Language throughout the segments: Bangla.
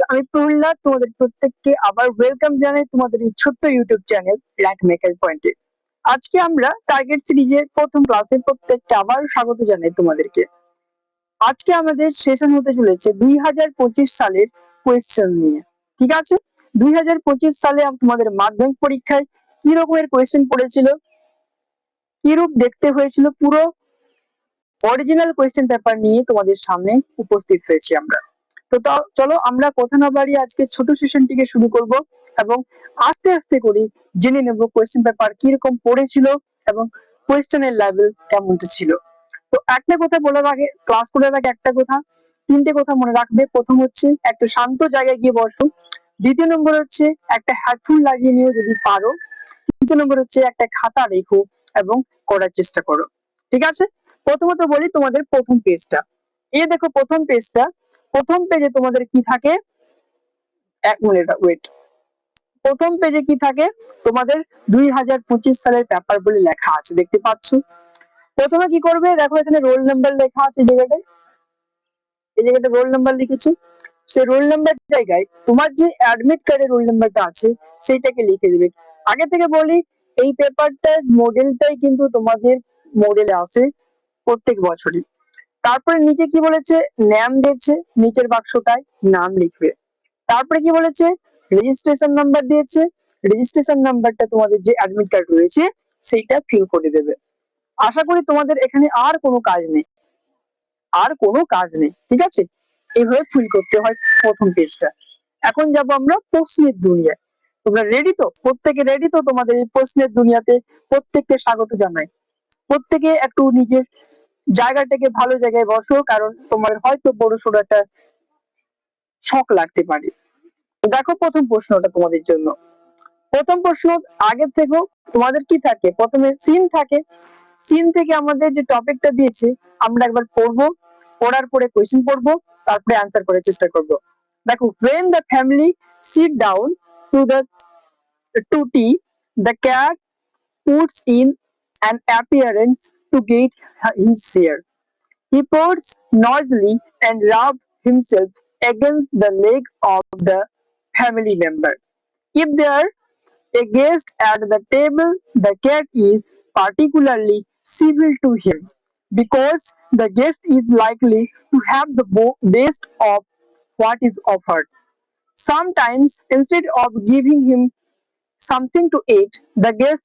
আমি প্রহ্লাদ তোমাদের প্রত্যেককে আবার ওয়েলকাম জানাই তোমাদের এই ছোট্ট ইউটিউব চ্যানেল র্যাঙ্ক মেকার পয়েন্টে। আজকে আমরা টার্গেট সিরিজের প্রথম ক্লাসে প্রত্যেককে আবার স্বাগত জানাই তোমাদেরকে। আজকে আমাদের সেশন হতে চলেছে 2025 সালের কোয়েশ্চেন নিয়ে। ঠিক আছে, 2025 সালে তোমাদের মাধ্যমিক পরীক্ষায় কি রকমের কোয়েশ্চেন পড়েছিল, কি রূপ দেখতে হয়েছিল, পুরো অরিজিনাল কোয়েশ্চেন পেপার নিয়ে তোমাদের সামনে উপস্থিত হয়েছি আমরা। তো চলো আমরা কথা না বাড়িয়ে আজকে ছোট সেশনটিকে শুরু করব এবং আস্তে আস্তে করে জেনে নেব কোয়েশ্চেন পেপার কিরকম পড়েছিল এবং কোয়েশ্চেনের লেভেল কেমনটা ছিল। তো একটা কথা বলার আগে, ক্লাস করার আগে একটা কথা, তিনটে কথা মনে রাখবে। প্রথম হচ্ছে একটা শান্ত জায়গায় গিয়ে বসো। দ্বিতীয় নম্বর হচ্ছে একটা হেডফোন লাগিয়ে নিও যদি পারো। তৃতীয় নম্বর হচ্ছে একটা খাতা রেখো এবং করার চেষ্টা করো। ঠিক আছে, প্রথমত বলি তোমাদের প্রথম পেজটা। এই দেখো প্রথম পেজটা, প্রথম পেজে তোমাদের কি থাকে, এক মিনিট ওয়েট। প্রথম পেজে কি থাকে তোমাদের 2025 সালের পেপার বলে লেখা আছে, দেখতে পাচ্ছ। প্রথমে কি করবে, দেখো এখানে রোল নাম্বার লেখা আছে, এই জায়গাটা রোল নাম্বার লিখেছি। সেই রোল নাম্বার জায়গায় তোমার যে অ্যাডমিট কার্ডের রোল নাম্বারটা আছে সেইটাকে লিখে দিবে। আগে থেকে বলি, এই পেপারটার মডেলটাই কিন্তু তোমাদের মডেলে আসে প্রত্যেক বছরই। তারপরে নিচে কি বলেছে, নাম দিয়েছে, নিচের বাক্সটায় নাম লিখবে। তারপরে কি বলেছে, রেজিস্ট্রেশন নাম্বার দিয়েছে, রেজিস্ট্রেশন নাম্বারটা তোমাদের যে অ্যাডমিট কার্ড রয়েছে সেইটা ফিল করে দেবে। আশা করি তোমাদের এখানে আর কোনো কাজ নেই, আর কোনো কাজ নেই। ঠিক আছে, এইভাবে ফিল করতে হয় প্রথম পেজটা। এখন যাব আমরা প্রশ্নের দুনিয়ায়। তোমরা রেডি তো? প্রত্যেকে রেডি তো? তোমাদের এই প্রশ্নের দুনিয়াতে প্রত্যেককে স্বাগত জানাই। প্রত্যেকে একটু নিজের জায়গাটাকে ভালো জায়গায় বসো, কারণ তোমার হয়তো বড় সড়ো একটা শখ লাগতে পারে। দেখো প্রথম প্রশ্নটা তোমাদের জন্য। প্রথম প্রশ্ন আগের থেকেও তোমাদের কি থাকে, প্রথমে সিন থাকে। সিন থেকে আমাদের যে টপিকটা দিয়েছে আমরা একবার পড়বো, পড়ার পরে কোয়েশ্চেন পড়বো, তারপরে অ্যান্সার করার চেষ্টা করব। দেখো, when the family sit down to tea, the cat puts in an appearance to get his share. He purrs noisily and rubs himself against the leg of the family member. If there a guest at the table, the cat is particularly civil to him because the guest is likely to have the best of what is offered. Sometimes, instead of giving him something to eat, the guest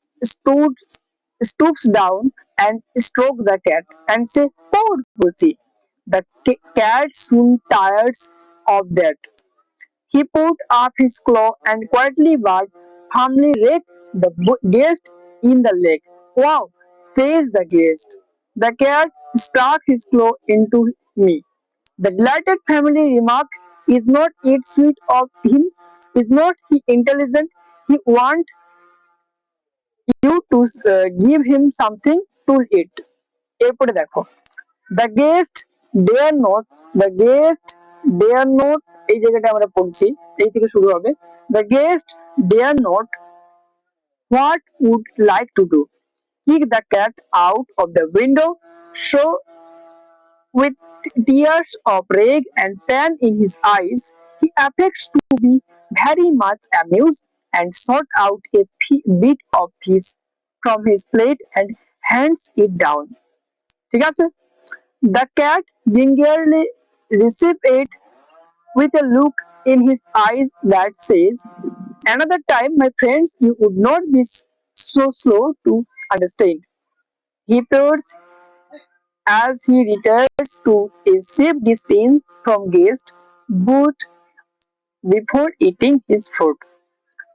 stoops down and strokes the cat and says, "Poor pussy." The cat soon tires of that. He put up his claw and quietly but firmly raked the guest in the leg. "Wow," says the guest. "The cat stuck his claw into me." The delighted family remark, "Is not it sweet of him? Is not he intelligent? He want you to give him something to eat." এরপরে দেখো, the guest dare not, the guest dare not, এই জায়গাটা আমরা পড়ছি, এই থেকে শুরু হবে। The guest dare not, what would like to do? Kick the cat out of the window. So with tears of rage and pain in his eyes, he affects to be very much amused and sought out a bit of fish from his plate and hands it down. ঠিক আছে? The cat gingerly receives it with a look in his eyes that says, "Another time, my friends, you would not be so slow to understand." He purrs as he returns to a safe distance from guest, but before eating his food.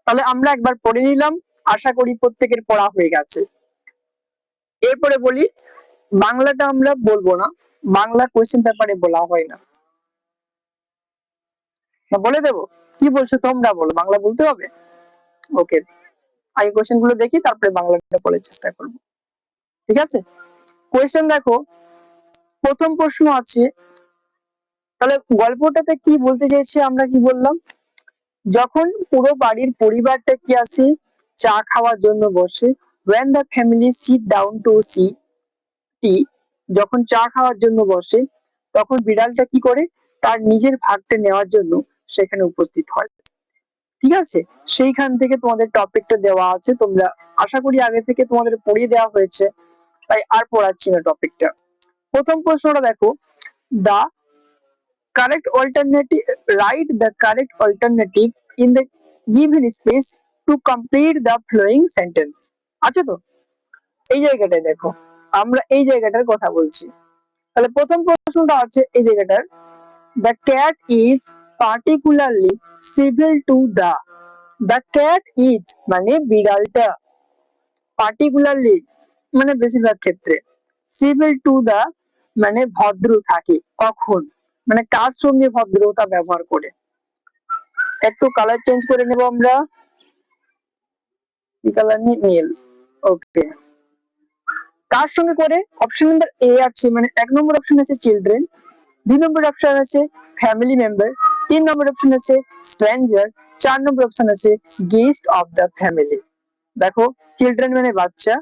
তাহলে আমরা একবার পড়ে নিলাম, আশা করি প্রত্যেকের পড়া হয়ে গেছে। এরপরে বলি, বাংলাটা আমরা বলবো না, বাংলা কোয়েশ্চেন পেপারে বলা হয় না। বলে দেবো? কি বলছো তোমরা, বলো বাংলা বলতে হবে? ওকে, আগে কোয়েশ্চেন গুলো দেখি, তারপরে বাংলাটা বলার চেষ্টা করবো। ঠিক আছে, কোয়েশ্চেন দেখো, প্রথম প্রশ্ন আছে। তাহলে গল্পটাতে কি বলতে চাইছে, আমরা কি বললাম, যখন পুরো বাড়ির পরিবারটা কি আছে, চা খাওয়ার জন্য বসে। when the family sit down to tea, যখন চা খাওয়ার জন্য বসে, তখন বিড়ালটা কি করে, তার নিজের ভাগটা নেওয়ার জন্য সেখানে উপস্থিত হয়। ঠিক আছে, সেইখান থেকে তোমাদের টপিকটা দেওয়া আছে, তোমরা আশা করি আগে থেকে তোমাদের পড়িয়ে দেওয়া হয়েছে, তাই আর পড়াচ্ছি না টপিকটা। প্রথম প্রশ্নটা দেখো, দা correct alternative write the correct alternative in the given space to complete the following sentence। আচ্ছা, তো এই জায়গাটায় দেখো, আমরা এই জায়গাটার কথা বলছি। তাহলে প্রথম প্রশ্নটা আছে এই জায়গাটার, the cat is particularly civil to the cat is মানে বিড়ালটা, particularly মানে বেশিরভাগ ক্ষেত্রে, civil to the মানে ভদ্র থাকে কখন, মানে কার সঙ্গে ভদ্রতা ব্যবহার করে। একটু কালার চেঞ্জ করে নেব আমরা, কি কালার নিয়ে, নীল। ওকে, কার সঙ্গে করে? অপশন নাম্বার এ আছে, মানে এক নম্বর অপশন আছে চিলড্রেন, দুই নম্বর অপশন আছে ফ্যামিলি মেম্বার, তিন নম্বর অপশন আছে স্ট্রেঞ্জার, চার নম্বর অপশন আছে গেস্ট অফ দ্য ফ্যামিলি। দেখো, চিলড্রেন মানে বাচ্চা,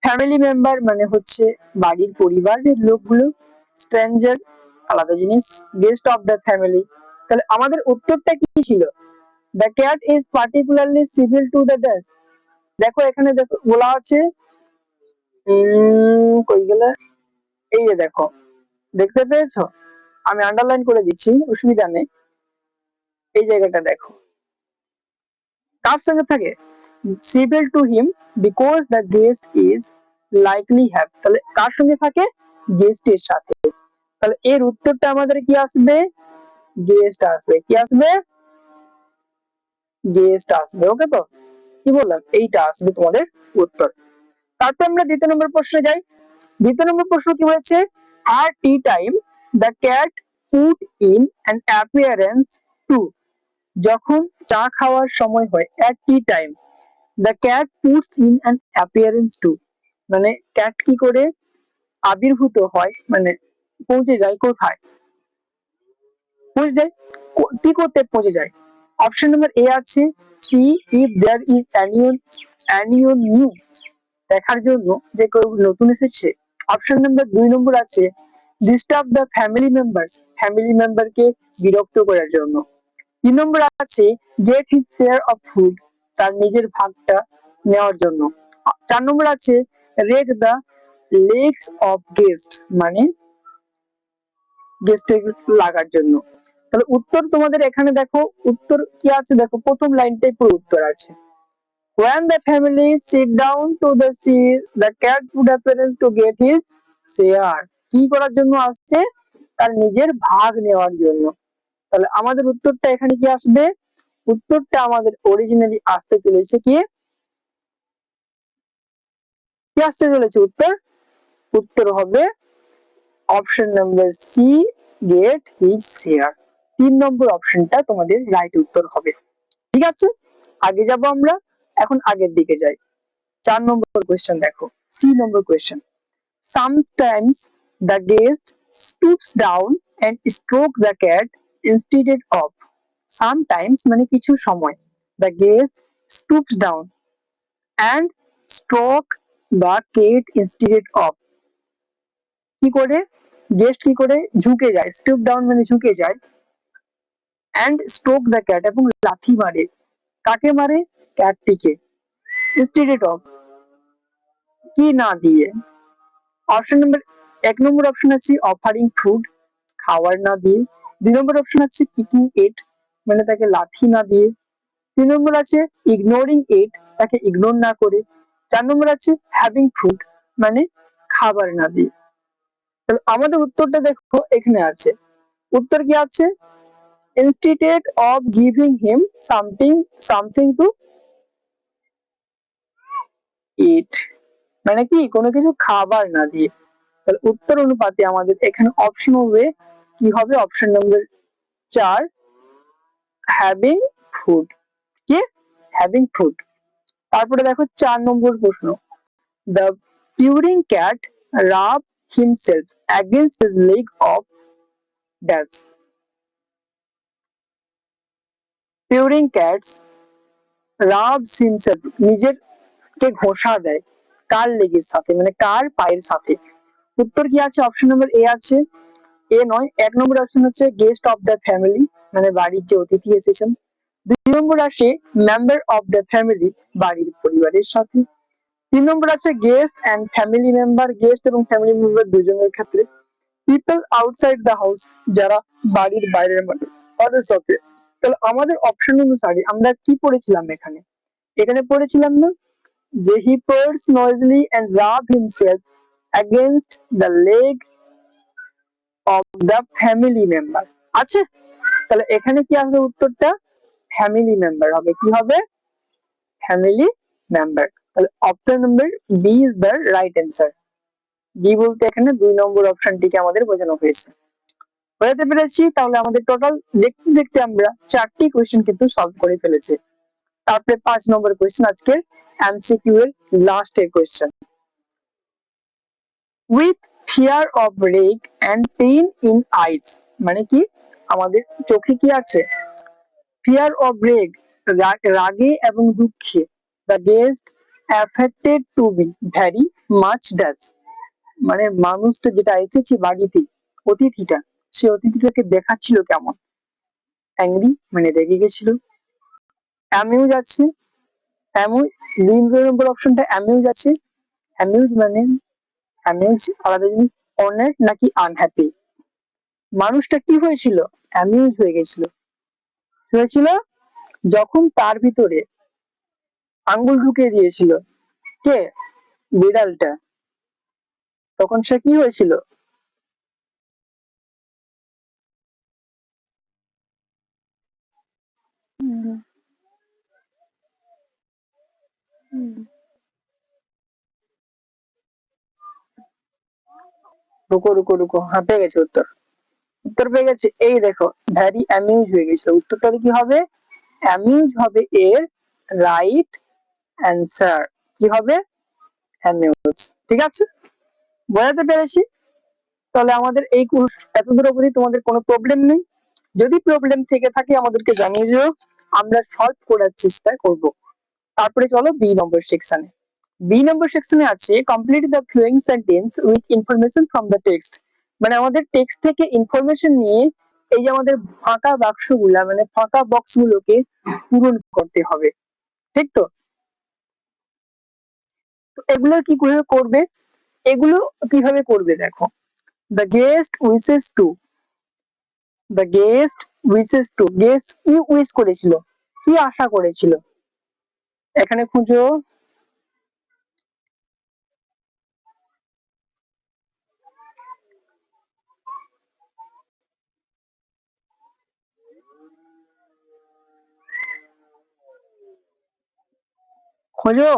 ফ্যামিলি মেম্বার মানে হচ্ছে বাড়ির পরিবারের লোকগুলো, স্ট্রেঞ্জার আলাদা জিনিস, গেস্ট অফ দ্য ফ্যামিলি। তাহলে আমাদের উত্তরটা কি ছিল? The cat is particularly civil to the dash. দেখো এখানে দেখো বলা আছে, কই গেলে, এই যে দেখো, দেখতে পেয়েছো? আমি আন্ডারলাইন করে দিচ্ছি, অসুবিধা নেই। এই জায়গাটা দেখো, কার সঙ্গে থাকে? Civil to him because the guest is likely have. তাহলে কার সঙ্গে থাকে? গেস্টের সাথে। তাহলে এর উত্তরটা আমাদের কি আসবে? গেস্ট আসবে। কি আসবে? গেস্ট আসবে। ওকে, তো কি বললাম, এইটা আসবে তোমাদের উত্তর। তারপর আমরা দ্বিতীয় নম্বর প্রশ্নে যাই। দ্বিতীয় নম্বর প্রশ্ন কি হয়েছে? at tea time the cat put in an appearance to। যখন চা খাওয়ার সময় হয়, at tea time the cat puts in an appearance to, মানে ক্যাট কি করে আবির্ভূত হয়, মানে পৌঁছে যায় কোথায়? পৌঁছে যায়, কি করতে পৌঁছে যায়? অপশন নাম্বার এ আছে see if there is anyone new, দেখার জন্য যে কেউ নতুন এসেছে। অপশন নাম্বার দুই নম্বর আছে disturb the family member, family মেম্বারকে বিরক্ত করার জন্য। তিন নম্বর আছে get his share of food, তার নিজের ভাগটা নেওয়ার জন্য। চার নম্বর আছে wreck the legs of guest, মানে গেস্টে লাগার জন্য। তাহলে উত্তর তোমাদের এখানে দেখো, উত্তর কি আছে দেখো, প্রথম লাইনটাই পুরো উত্তর আছে। When the family sit down to the sea, the cat put appearance to get his share। কি করার জন্য আসছে? তার নিজের ভাগ নেওয়ার জন্য। তাহলে আমাদের উত্তরটা এখানে কি আসবে? উত্তরটা আমাদের অরিজিনালি আসতে চলেছে কি? কি আসতে চলেছে উত্তর? উত্তর হবে option number C, get his share. তিন নম্বর অপশনটা তোমাদের রাইট উত্তর হবে। ঠিক আছে, আগে যাব আমরা, এখন আগের দিকে যাই। 4 নম্বর কোয়েশ্চেন দেখো, সি নম্বর question. Sometimes the guest stoops down and stroke the cat instead of। Sometimes মানে কিছু সময়, the guest stoops down and stroke the cat instead of। কি করে? গেস্ট কি করে? ঝুঁকে যায়, স্টুপ ডাউন মানে ঝুঁকে যায়, and stroke the cat এবং লাথি মারে। কাকে মারে? ক্যাটটিকে। instead of কি না দিয়ে? অপশন নাম্বার এক নম্বর অপশন আছে অফারিং ফুড, খাবার না দিয়ে। দুই নম্বর অপশন আছে কিকিং ইট, মানে তাকে লাথি না দিয়ে। তিন নম্বর আছে ইগনোরিং ইট, তাকে ইগনোর না করে। চার নম্বর আছে হ্যাভিং ফুড, মানে খাবার না দিয়ে। তাহলে আমাদের উত্তরটা দেখো এখানে আছে, উত্তর কি আছে? instead of giving him something to eat, মানে কি কোনো কিছু খাবার না দিয়ে। তাহলে উত্তর অনুপাতে আমাদের এখানে অপশন হবে কি হবে? Option number 4, having food. কি? Having food. তারপরে দেখো 4 নম্বর প্রশ্ন, the purring cat rub himself against the leg of dash. Purring cats rubs himself, নিজেরকে ঘষা দেয় কার লেগের সাথে, মানে কার পায়ের সাথে। উত্তর কি আছে? অপশন নম্বর এ আছে, এ নয়, এক নম্বর অপশন হচ্ছে গেস্ট অফ দ্য ফ্যামিলি, মানে বাড়ির যে অতিথি এসেছেন। 2 নম্বর আসে মেম্বার অফ দ্য ফ্যামিলি, বাড়ির পরিবারের সাথে। 3 নম্বর আছে guest and family member, guest এবং ফ্যামিলি মেম্বার দুজনের ক্ষেত্রে। পিপল আউটসাইড দ্য হাউস, যারা বাড়ির বাইরের মানুষ তাদের সাথে। তাহলে আমাদের অপশন অনুসারে আমরা কি পড়েছিলাম এখানে? এখানে পড়েছিলাম না যে হি purrs noisily and rub himself against the leg of the family member। আছে? তাহলে এখানে কি আসবে উত্তরটা? ফ্যামিলি মেম্বার হবে। কি হবে? Family member. তাহলে option number B is the right answer. B বলতে এখানে 2 নম্বর অপশনটিকে আমাদের বোঝানো হয়েছে। বোঝাতে পেরেছি? তাহলে আমাদের টোটাল দেখতে দেখতে আমরা 4টি কোয়েশ্চেন কিন্তু সলভ করে ফেলেছি। তারপরে 5 নম্বর কোয়েশ্চেন, আজকের এমসিকিউ এর লাস্টের question. With fear of rage and pain in eyes, মানে কি? আমাদের চোখে কি আছে? ফিয়ার অফ রেগ, রাগে এবং দুঃখে। The guest affected to be very much dazed, মানে মানুষটা যেটা এসেছে বাড়িতে, অতিথিটা, সে অতিথিটাকে দেখাচ্ছিল কেমন? অ্যাংরি, মানে রেগে গেছিল। অ্যামিউজ আছে, অ্যামিউজ, 2 নম্বর অপশনটা অ্যামিউজ আছে। অ্যামিউজ মানে, অ্যামিউজ আলাদা জিনিস। অনেক নাকি আনহ্যাপি, মানুষটা কি হয়েছিল? অ্যামিউজ হয়ে গেছিল। কি হয়েছিল? যখন তার ভিতরে আঙ্গুল ঢুকিয়ে দিয়েছিল কে? বিড়ালটা, তখন সে কি হয়েছিল? রুকো রুকো রুকো, হ্যাঁ পেয়ে গেছে উত্তর। উত্তর পেয়ে গেছে, এই দেখো, ভ্যারি অ্যামিউজ হয়ে গেছিল। উত্তর তাহলে কি হবে? অ্যামিউজ হবে এর রাইট অ্যান্সার। কি হবে? অ্যামিউজ। ঠিক আছে, বোঝাতে পেরেছি? তাহলে আমাদের এই কোর্স এতদূর অবধি তোমাদের কোনো প্রবলেম নেই? যদি প্রবলেম থেকে থাকে আমাদেরকে জানিয়ে দিও, আমরা সলভ করার চেষ্টা করব। তারপরে চলো বি নম্বর সেকশনে। বি নম্বর সেকশনে আছে complete the following sentence with information from the text, মানে আমাদের টেক্সট থেকে ইনফরমেশন নিয়ে এই যে আমাদের ফাঁকা বাক্সগুলা, মানে ফাঁকা বক্স গুলোকে পূরণ করতে হবে। ঠিক তো? তো এগুলো কি করে করবে? এগুলো কিভাবে করবে দেখো। The guest wishes to, the guest wishes to, guest কি উইশ করেছিল, কি আশা করেছিল? এখানে খুঁজো। খোঁজো,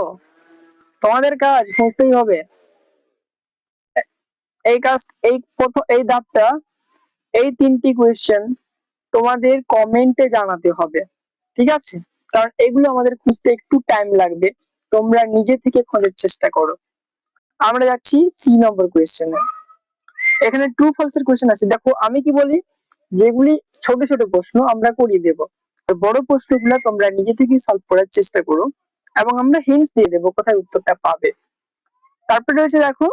তোমাদের কাজ খুঁজতেই হবে। এই কাজ, এই প্রথম এই ধাপটা, এই 3টি কোয়েশ্চেন তোমাদের কমেন্টে জানাতে হবে। ঠিক আছে? কারণ এগুলো আমাদের খুঁজতে একটু টাইম লাগবে, তোমরা নিজে থেকে খোঁজার চেষ্টা করো। আমরা যাচ্ছি সি নম্বর কোয়েশ্চেনে। এখানে ট্রু ফলস এর কোয়েশ্চেন আছে। দেখো আমি কি বলি, যেগুলি ছোট ছোট প্রশ্ন আমরা করিয়ে দেব, আর বড় প্রশ্নগুলো তোমরা নিজে থেকেই সলভ করার চেষ্টা করো, এবং আমরা হিন্টস দিয়ে দেবো কোথায় উত্তরটা পাবে। তারপরে রয়েছে দেখো,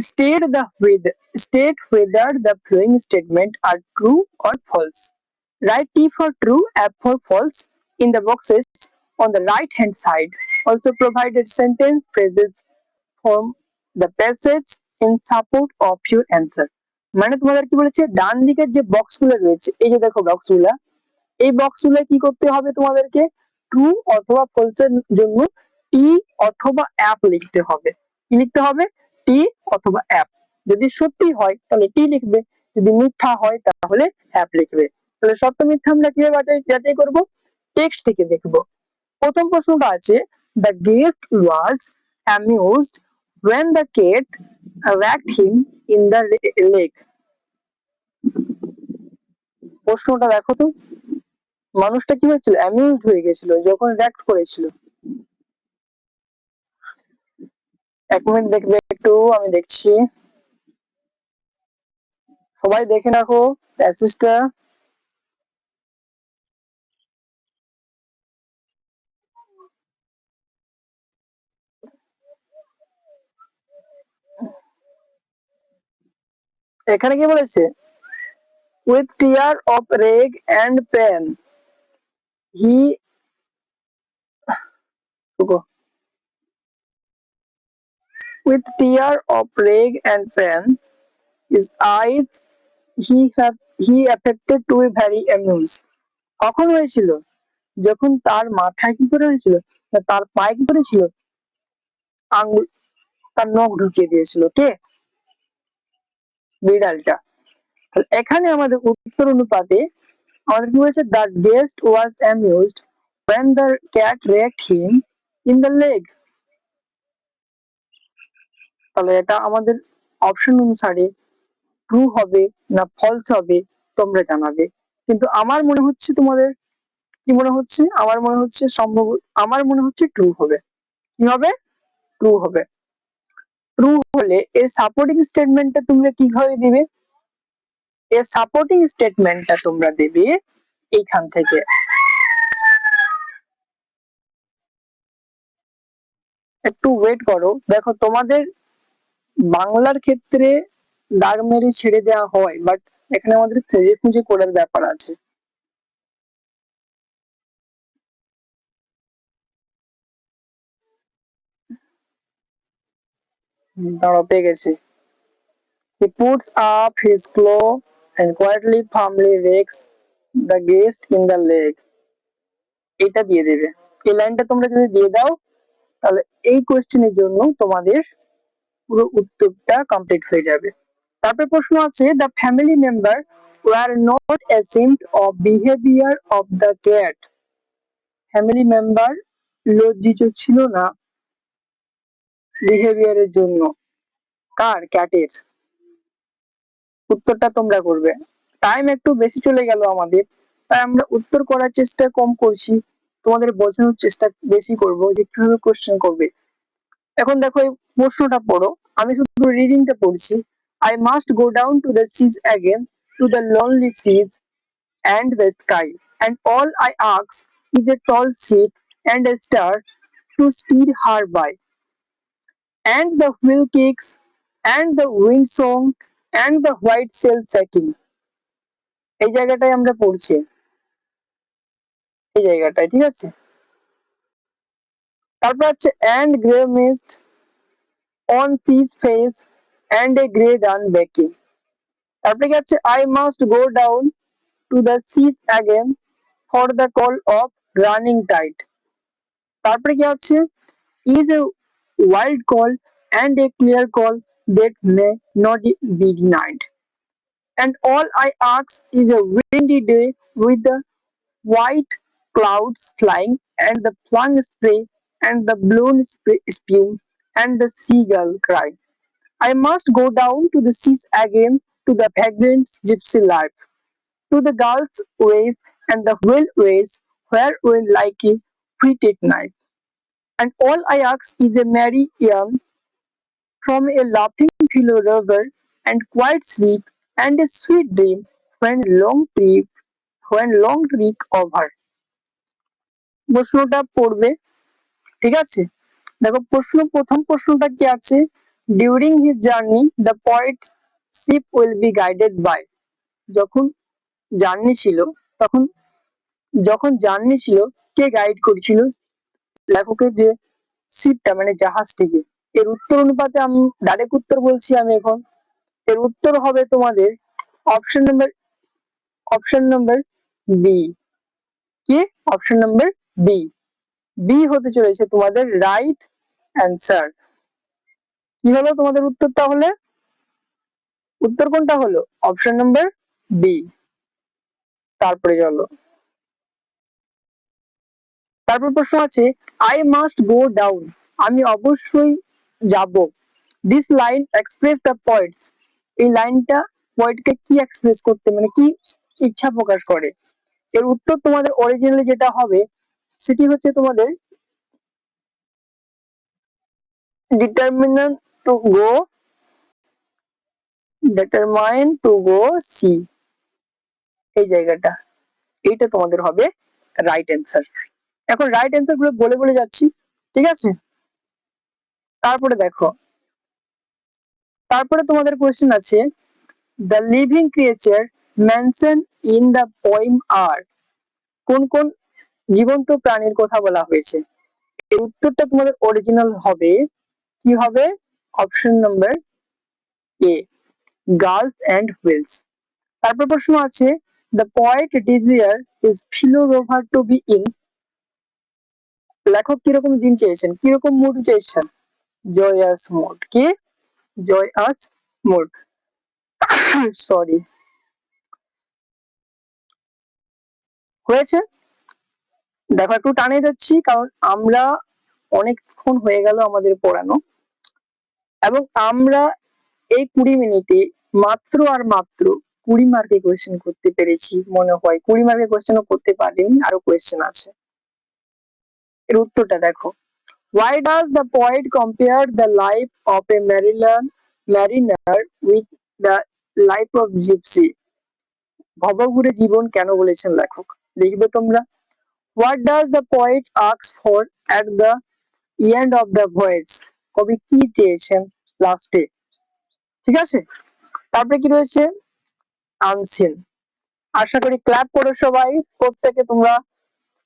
state the whether, state whether the following statement are true or false. Write T for true, F for false in the boxes on the right hand side. Also provided sentence phrases from the passage in support of your answer. মানে তোমাদের কি বলেছে, ডান দিকের যে বক্স গুলো রয়েছে, এই যে দেখো বক্স গুলা, এই বক্স গুলো কি করতে হবে তোমাদেরকে? ট্রু অথবা ফলস এর জন্য টি অথবা অ্যাপ লিখতে হবে। কি লিখতে হবে? টি অথবা অ্যাপ। যদি সত্যি হয় তাহলে টি লিখবে, যদি মিথ্যা হয় তাহলে অ্যাপ লিখবে। তাহলে সত্য মিথ্যা আমরা কিভাবে যাচাই করবো? টেক্সট থেকে দেখবো। প্রথম প্রশ্নটা আছে, the guest was amused when the cat whacked him in the leg। প্রশ্নটা দেখো তো, মানুষটা কি হয়েছিল? অ্যামিউজড হয়ে গেছিল যখন রিঅ্যাক্ট করেছিল। 1 মিনিট দেখবে একটু, আমি দেখছি। সবাই দেখে রাখো প্যাসেজটা। এখানে কি বলেছে? with tear of rag and pen he with tear of rag and pen his eyes he affected to be very amused. কখন হয়েছিল? যখন তার মাথায় কি করে হয়েছিল, না তার পায়ে কি করেছিল, আঙ্গুল, তার নখ ঢুকিয়ে দিয়েছিল কে? বিড়ালটা। তাহলে এখানে আমাদের উত্তর অনুপাতে আমাদের কি হয়েছে, the guest was amused when the cat raked him in the leg। তাহলে এটা আমাদের অপশন অনুসারে ট্রু হবে না ফলস হবে তোমরা জানাবে। কিন্তু আমার মনে হচ্ছে, তোমাদের কি মনে হচ্ছে? আমার মনে হচ্ছে আমার মনে হচ্ছে ট্রু হবে। কি হবে? ট্রু হবে। ট্রু হলে এর সাপোর্টিং স্টেটমেন্টটা তোমরা কিভাবে দিবে? এর সাপোর্টিং স্টেটমেন্টটা তোমরা দেবে এইখান থেকে। একটু ওয়েট করো, দেখো তোমাদের বাংলার ক্ষেত্রে দাগ মেরে ছেড়ে দেওয়া হয়, বাট এখানে আমাদের খুঁজে খুঁজে করার ব্যাপার আছে। দাঁড়াও, পেয়ে গেছি। He puts up his claw and quietly firmly rakes the guest in the leg। এটা দিয়ে দেবে। এই লাইনটা তোমরা যদি দিয়ে দাও তাহলে এই কোয়েশ্চেনের জন্য তোমাদের পুরো উত্তরটা কমপ্লিট হয়ে যাবে। তারপর প্রশ্ন আছে, the family member were not ashamed of behaviour of the cat. Family member লজ্জিত ছিল না বিহেভিয়ারের জন্য। কার? ক্যাটের। উত্তরটা তোমরা করবে। টাইম একটু বেশি চলে গেল আমাদের, তাই আমরা উত্তর করার চেষ্টা কম করছি, তোমাদের বোঝানোর চেষ্টা বেশি করব যে কিভাবে কোশ্চেন করবে। এখন দেখো এই প্রশ্নটা পড়ো, আমি শুধু রিডিংটা পড়ছি। I must go down to the seas again, to the lonely seas and the sky, and all I ask is a tall ship and a star to steer her by, and the wheel kicks and the wind song and the white sail setting। এই জায়গাটায় আমরা পড়ছি, এই জায়গাটায়, ঠিক আছে। তারপর আছে and grey mist on sea's face and a grey dawn baking। তারপরে কি আছে, I must go down to the seas again for the call of running tide। তারপরে কি আছে, is a wild call and a clear call that may not be denied, and all I ask is a windy day with the white clouds flying and the flung spray and the blown spume and the seagull cry। I must go down to the seas again, to the vagrant gypsy life, to the girls' ways and the whale ways where we like a wheated knife, and all I ask is a merry yarn from a laughing fellow rover and quiet sleep and a sweet dream when long trek over। প্রশ্নটা পড়বে, ঠিক আছে। দেখো প্রথম প্রশ্নটা কি আছে, during his journey the poet ship will be guided by. যখন জার্নি ছিল তখন যখন জার্নি ছিল কে গাইড করছিল লেখকের যে শিপটা মানে জাহাজটিকে? এর উত্তর অনুপাতে আমি ডাইরেক্ট উত্তর বলছি আমি এখন। এর উত্তর হবে তোমাদের অপশন নাম্বার বি। কি? Option number B. বি হতে চলেছে তোমাদের রাইট অ্যান্সার। কি হলো তোমাদের উত্তর? তাহলে উত্তর কোনটা হলো? Option number B. তারপরে চলো, তারপর প্রশ্ন আছে, আই মাস্ট গো ডাউন, আমি অবশ্যই যাব। This line express the points. এই লাইনটা পয়েন্টকে কি এক্সপ্রেস করতে, মানে কি ইচ্ছা প্রকাশ করে? এর উত্তর তোমাদের অরিজিনালি যেটা হবে সেটি হচ্ছে তোমাদের determinant to go determine to go C. এই জায়গাটা, এইটা তোমাদের হবে রাইট অ্যান্সার। এখন রাইট অ্যান্সার গুলো বলে বলে যাচ্ছি, ঠিক আছে। তারপরে দেখো, তারপরে তোমাদের কোশ্চেন আছে, the living creature mentioned in the poem are কোন কোন জীবন্ত প্রাণীর কথা বলা হয়েছে? এর উত্তরটা তোমাদের অরিজিনাল হবে, কি হবে? Option number A, girls and wheels. তারপর প্রশ্ন আছে, দ্য পয়েট ডিজিয়ার ইজ ফিলোরোভার টু বি ইন, লেখক কিরকম দিন চেয়েছেন, কিরকম মুড চেয়েছেন? Joyous mood. কি? Joyous mood. সরি, হয়েছে। দেখো একটু টানে যাচ্ছি কারণ আমরা অনেকক্ষণ হয়ে গেল আমাদের পড়ানো, এবং আমরা এই 20 মিনিটে মাত্র আর মাত্র 20 মার্কের কোয়েশ্চেন করতে পেরেছি মনে হয়। 20 মার্কের কোয়েশ্চেনও করতে পারিনি, আরো কোয়েশ্চেন আছে। এর উত্তরটা দেখো, why does the poet compare the life of a mariner with the life of gypsy? ভবঘুরে জীবন কেন বলেছেন লেখক? লিখবে তোমরা। What does the poet ask for at the end of the voyage? কবি কি চেয়েছেন লাস্টে? ঠিক আছে, তারপরে কি রয়েছে? আনসিন। আশা করি ক্ল্যাপ করো সবাই, প্রত্যেকে তোমরা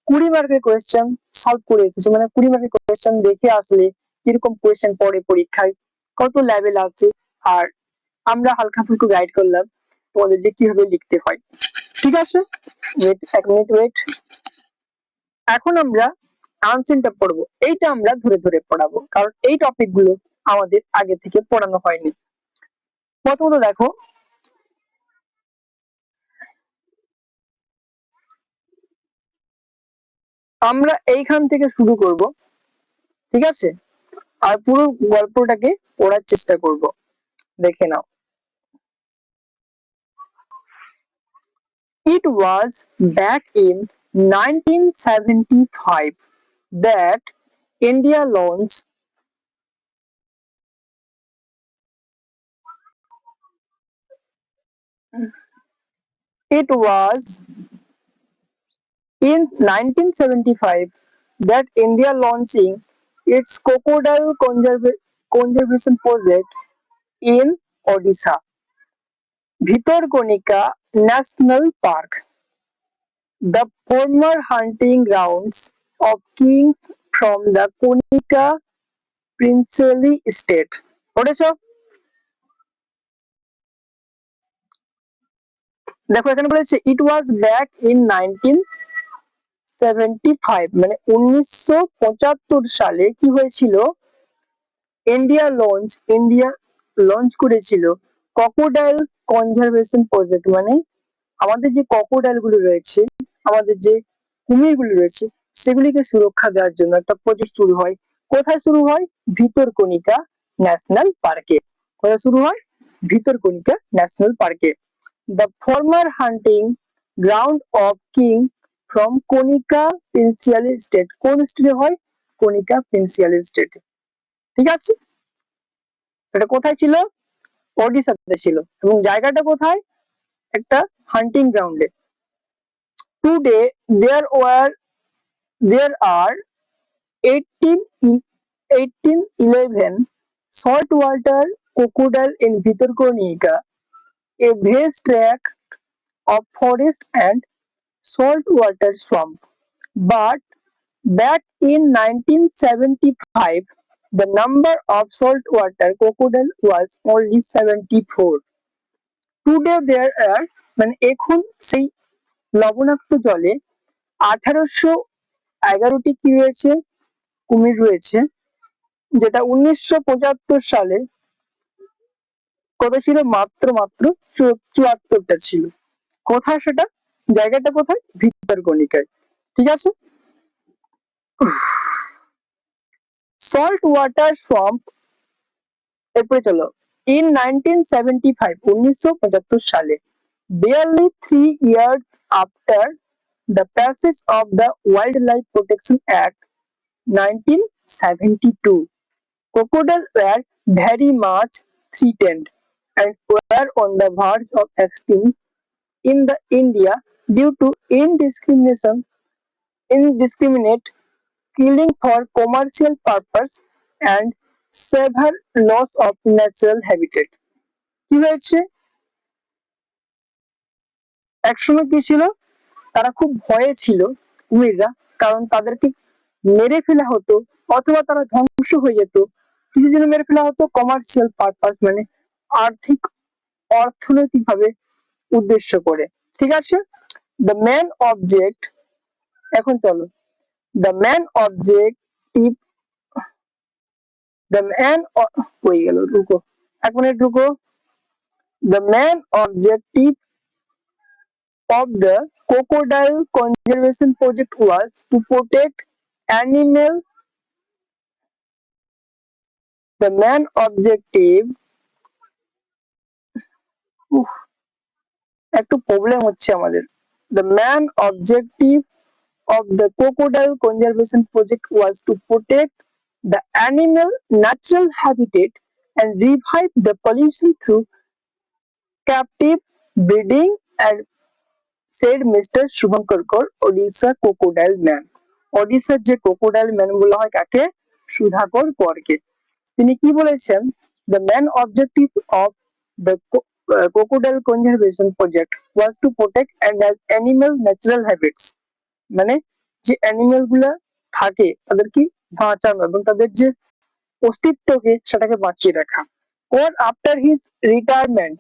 20 মার্কের কোয়েশ্চেন সলভ করে এসেছো, মানে 20 মার্কের কোয়েশ্চেন দেখে আসলে কিরকম কোয়েশ্চেন পড়ে পরীক্ষায়, কত লেভেল আছে, আর আমরা হালকা ফুলকা গাইড করলাম তোমাদের যে কিভাবে লিখতে হয়। ঠিক আছে, ওয়েট, 1 মিনিট ওয়েট। এখন আমরা আনসিনটা পড়বো, এইটা আমরা ধরে ধরে পড়াবো কারণ এই টপিক গুলো আমাদের আগে থেকে পড়ানো হয়নি। প্রথমত দেখো, আমরা এইখান থেকে শুরু করব, ঠিক আছে, আর পুরো গল্পটাকে পড়ার চেষ্টা করব। দেখে নাও। It was back in 1975 that India launched it was in 1975 that India launching its crocodile conservation project in Odisha, Bhitarkanika National Park, the former hunting grounds of kings from the Konika princely state. পড়েছো? দেখো এখানে বলেছে ইট ওয়াজ ব্যাক ইন 1975, মানে 1975 সালে কি হয়েছিল? ইন্ডিয়া লঞ্চ করেছিল ক্রোকোডাইল কনজারভেশন প্রজেক্ট, মানে আমাদের যে ক্রোকোডাইল গুলো রয়েছে, আমাদের যে কুমির গুলো রয়েছে, সেগুলিকে সুরক্ষা দেওয়ার জন্য একটা প্রজেক্ট শুরু হয়। কোথায় শুরু হয়? ভিতরকণিকা ন্যাশনাল পার্কে। কোথায় শুরু হয়? ভিতরকণিকা ন্যাশনাল পার্কে। The former hunting ground of king from Konika Princely State, কোন স্টেটে হয়? কনিকা প্রিন্সিয়াল স্টেট। ঠিক আছে, সেটা কোথায় ছিল? ওডিশাতে ছিল, এবং জায়গাটা কোথায়? একটা হান্টিং গ্রাউন্ডে। Today there are 1811 saltwater crocodile in Bhitarkanika, a vast tract of forest and saltwater swamp. But back in 1975, the number of saltwater crocodile was only 74. Today there are, মানে এখন সেই লবণাক্ত জলে 1811টি কি রয়েছে? কুমির রয়েছে, যেটা 1975 সালে কত ছিল? মাত্র মাত্র 74টা ছিল। কোথায় সেটা? জায়গাটা কোথায়? ভিতরকণিকায়। ঠিক আছে, সল্ট ওয়াটার সোয়াম্প। এরপরে চলো, in 1975, 1975 সালে, barely 3 years after the passage of the Wildlife Protection Act 1972, crocodiles were very much threatened and were on the verge of extinction in the India due to indiscriminate killing for commercial purpose and severe loss of natural habitat. কি হয়েছে? একসময় কি ছিল, তারা খুব ভয়ে ছিল কুমিররা, কারণ তাদেরকে মেরে ফেলা হতো অথবা তারা ধ্বংস হয়ে যেত। কিসের জন্য মেরে ফেলা হতো? কমার্শিয়াল পারপাস, মানে আর্থিক, অর্থনৈতিক ভাবে উদ্দেশ্য করে। ঠিক আছে, দ্য মেন অবজেক্ট, এখন চলো, the main objective, the man হয়ে গেল, রুকো, 1 মিনিট রুকো। The main objective of the crocodile conservation project was to protect animal. The main objective, একটু প্রবলেম হচ্ছে আমাদের। The main objective of the crocodile conservation project was to protect the animal natural habitat and revive the pollution through captive breeding, and said Mr. Shubhankar কর, ওডিশা ক্রোকোডাইল ম্যান। ওডিশার যে ক্রোকোডাইল ম্যান বলা হয় কাকে? সুধাকর করকে। তিনি কি বলেছেন? The main objective of the crocodile conservation project was to protect animal natural habits, মানে যে অ্যানিমাল গুলা থাকে তাদেরকে বাঁচানো এবং তাদের যে অস্তিত্বকে সেটাকে বাঁচিয়ে রাখা। Or after his retirement,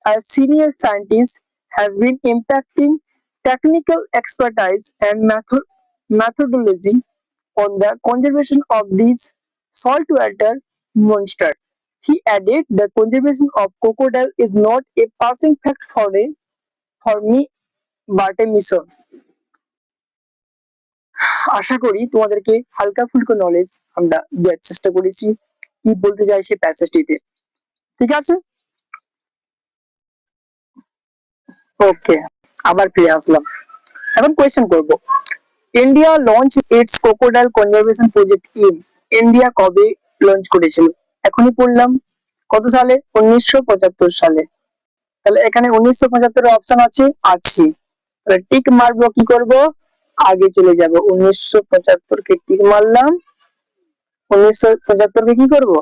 a senior scientist has been impacting technical expertise and methodology on the conservation of these saltwater monsters. He added, the conservation of crocodile is not a passing fact for me but a mission. আশা করি তোমাদেরকে হালকা ফুলকা নলেজ আমরা দেওয়ার চেষ্টা করেছি কি বলতে চাই সেই প্যাসেজটিতে। ঠিক আছে, ওকে, আবার ফিরে আসলাম। এখন কোয়েশ্চেন করব, India launch it's crocodile conservation project in, India কবে লঞ্চ করেছিল? এখনই পড়লাম, কত সালে? 1975 সালে। তাহলে এখানে 1975 এর অপশন আছে, তাহলে টিক মারবো, কি করব? আগে চলে যাব, 1975 কে টিক মারলাম, 1975 কে কি করব?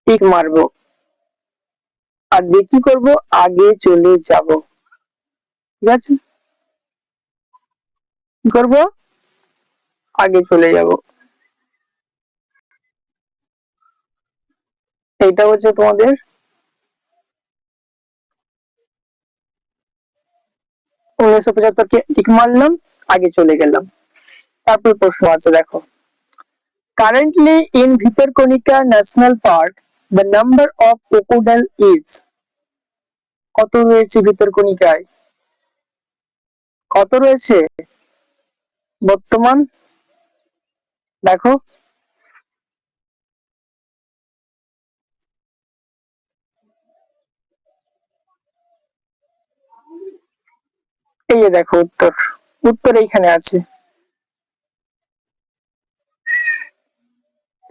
টিক মারবো, আর দিয়ে কি করব? আগে চলে যাব। ঠিক আছে, কি করব? আগে চলে যাব। এটা হচ্ছে তোমাদের 1975 কে টিক মারলাম, আগে চলে গেলাম। তারপর প্রশ্ন আছে, দেখো, currently in Bhitarkanika national park the number of crocodile is, কত রয়েছে ভিতরকণিকায়? কত রয়েছে বর্তমান? দেখো, এই যে দেখো উত্তর, উত্তর এইখানে আছে,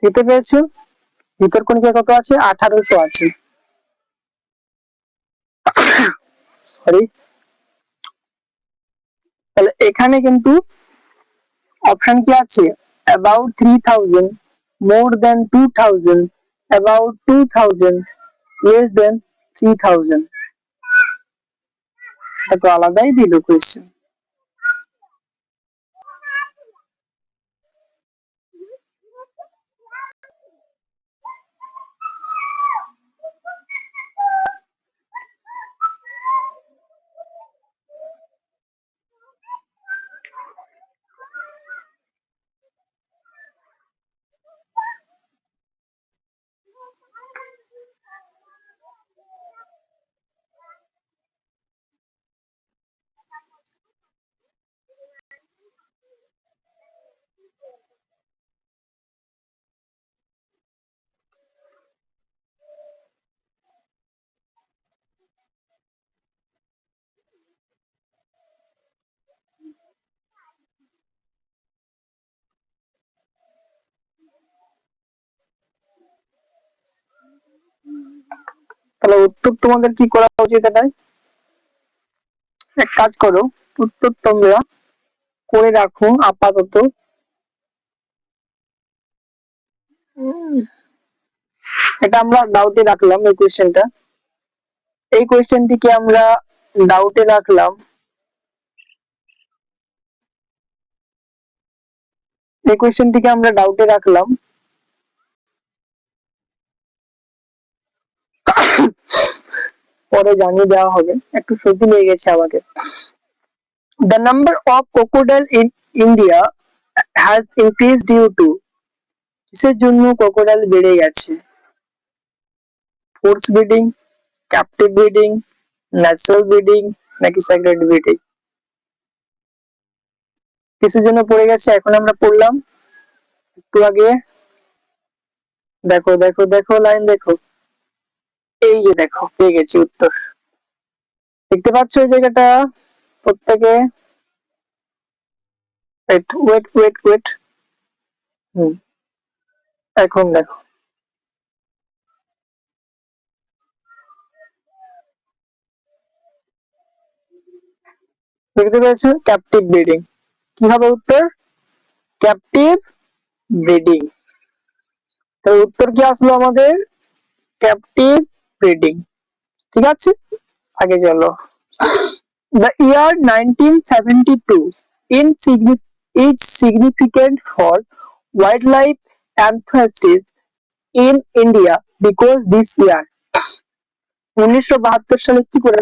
দেখতে পেয়েছো? ভিতরকণিকা কত আছে? 1800 আছে। সরি, তাহলে এখানে কিন্তু অপশন কি আছে? About 3000, more than 2000, about 2000, less than 3000। এটা তো আলাদাই দিল কোয়েশ্চেন। তাহলে উত্তর তোমাদের কি করা উচিত? এটাই এক কাজ করো, উত্তর তোমরা করে রাখো আপাতত। এটা আমরা ডাউটে রাখলাম, এই কোয়েশ্চেনটা, এই কোয়েশ্চেনটিকে আমরা ডাউটে রাখলাম, এই কোয়েশ্চেনটিকে আমরা ডাউটে রাখলাম। পরে জানিয়ে দেওয়া হবে, একটু সর্দি লেগে গেছে আমাকে। The number of crocodile in India has increased due to, কিসের জন্য ক্রোকোডাইল বেড়ে গেছে? Force breeding, captive breeding, natural breeding নাকি সেগ্রেগেটেড ব্রিডিং? কিসের জন্য পড়ে গেছে এখন আমরা পড়লাম একটু আগে। দেখো দেখো দেখো লাইন দেখো, এই যে দেখো পেয়ে গেছি উত্তর। দেখতে পাচ্ছ এই জায়গাটা প্রত্যেকে? ওয়েট ওয়েট ওয়েট ওয়েট, এখন দেখো দেখতে পেয়েছো, ক্যাপটিভ ব্রিডিং। কি হবে উত্তর? Captive breeding. তাহলে উত্তর কি আসলো আমাদের? Captive breeding. ঠিক আছে, আগে চলো। The year 1972 is significant for wildlife enthusiasts in India because this year, 1972 সালে কি করে